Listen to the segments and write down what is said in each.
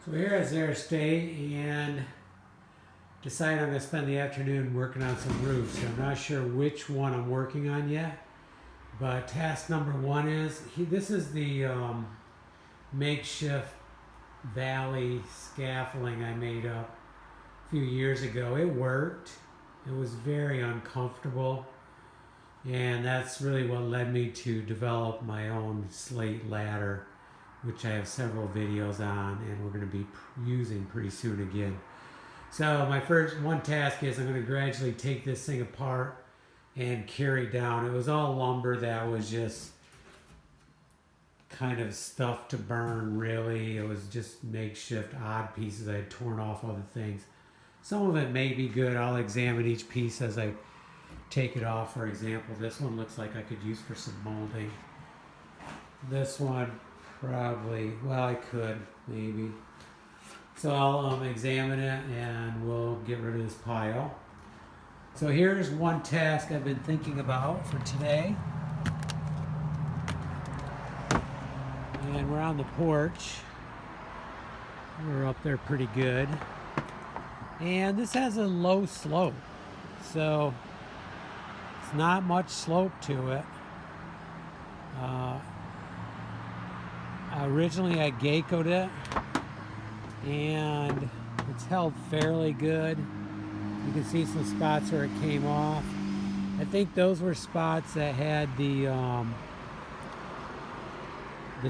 So we're here at Zehr State and decided I'm going to spend the afternoon working on some roofs. I'm not sure which one I'm working on yet, but task number one is, this is the makeshift valley scaffolding I made up a few years ago. It worked. It was very uncomfortable, and that's really what led me to develop my own slate ladder, which I have several videos on and we're going to be using pretty soon again. So my first one task is I'm going to gradually take this thing apart and carry down. It was all lumber that was just kind of stuff to burn, really. It was just makeshift odd pieces I had torn off other things. Some of it may be good. I'll examine each piece as I take it off. For example, this one looks like I could use for some molding. This one probably, well, I could, maybe. So I'll examine it and we'll get rid of this pile. So here's one task I've been thinking about for today. And we're on the porch. We're up there pretty good. And this has a low slope, so it's not much slope to it. Originally I geckoed it and it's held fairly good. You can see some spots where it came off. I think those were spots that had the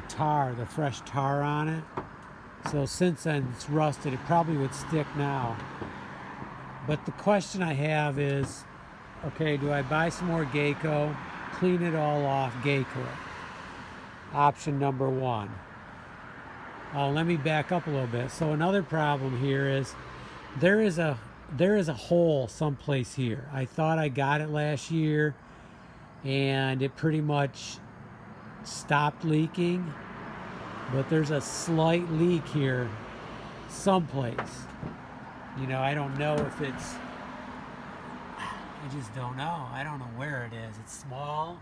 tar, the fresh tar on it. So since then it's rusted, it probably would stick now. But the question I have is, okay, do I buy some more gecko, clean it all off, gecko it? Option number one. Let me back up a little bit. So another problem here is there is a hole someplace here. I thought I got it last year and it pretty much stopped leaking, but there's a slight leak here someplace. You know, I don't know if it's, I just don't know. I don't know where it is. It's small.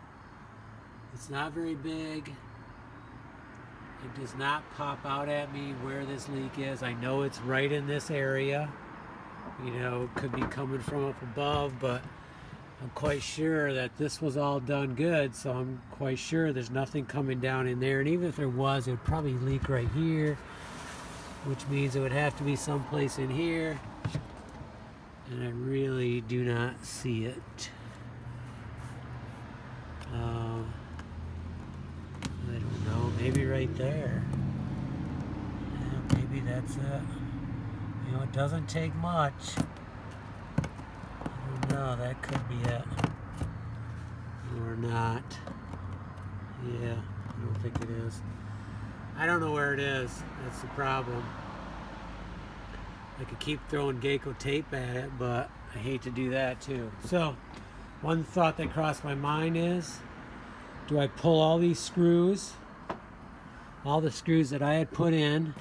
It's not very big. It does not pop out at me where this leak is. I know it's right in this area. You know, it could be coming from up above, but I'm quite sure that this was all done good, so I'm quite sure there's nothing coming down in there. And even if there was, it would probably leak right here, which means it would have to be someplace in here. And I really do not see it. I don't know, maybe right there. Yeah, maybe that's it. You know, it doesn't take much. I don't know, that could be it. Or not. Yeah, I don't think it is. I don't know where it is. That's the problem. I could keep throwing gecko tape at it, but I hate to do that too. So, one thought that crossed my mind is, do I pull all these screws, all the screws that I had put in,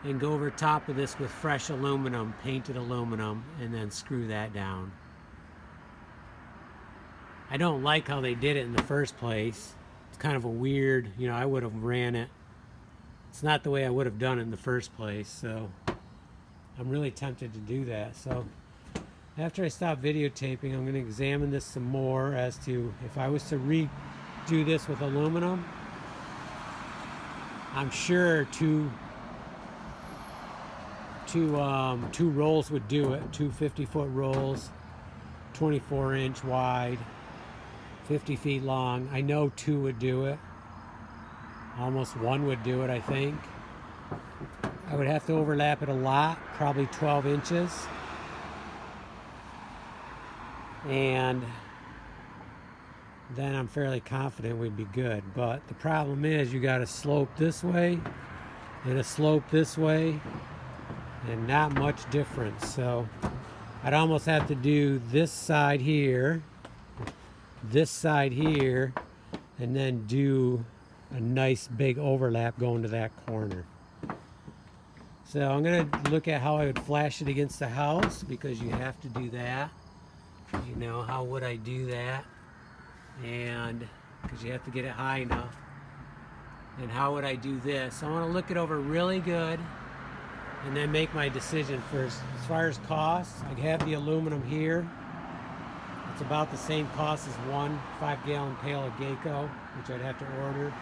and go over top of this with fresh aluminum, painted aluminum, and then screw that down? I don't like how they did it in the first place. It's kind of a weird, you know, I would have ran it. It's not the way I would have done it in the first place, so I'm really tempted to do that. So after I stop videotaping, I'm going to examine this some more as to if I was to redo this with aluminum. I'm sure two rolls would do it. Two 50-foot rolls, 24-inch wide, 50 feet long. I know two would do it. Almost one would do it, I think. I would have to overlap it a lot, probably 12 inches. And then I'm fairly confident we'd be good. But the problem is you got a slope this way and a slope this way, and not much difference. So I'd almost have to do this side here, and then do a nice big overlap going to that corner. So I'm going to look at how I would flash it against the house, because you have to do that. You know, how would I do that? And because you have to get it high enough. and how would I do this. I want to look it over really good and then make my decision first. As far as costs, I have the aluminum here. It's about the same cost as one 5-gallon pail of Geico, which I'd have to order.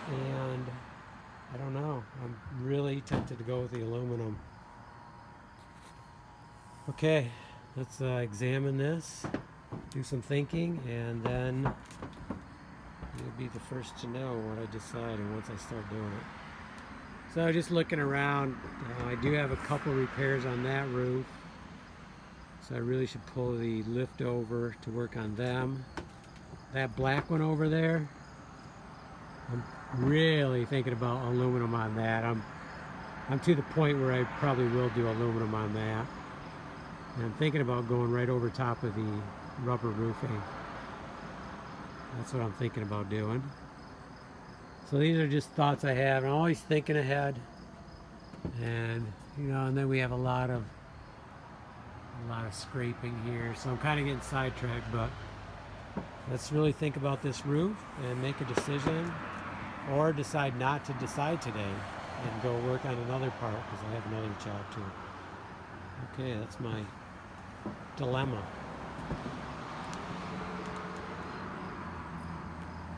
And I don't know, I'm really tempted to go with the aluminum. Okay, let's examine this, do some thinking, and then you'll be the first to know what I decide and once I start doing it. So just looking around, I do have a couple repairs on that roof. So I really should pull the lift over to work on them. That black one over there, I'm really thinking about aluminum on that. I'm to the point where I probably will do aluminum on that. And I'm thinking about going right over top of the rubber roofing. That's what I'm thinking about doing. So these are just thoughts I have. I'm always thinking ahead. And and then we have a lot of scraping here. So I'm kind of getting sidetracked, but let's really think about this roof and make a decision, or decide not to decide today and go work on another part because I have another job too. Okay, that's my dilemma.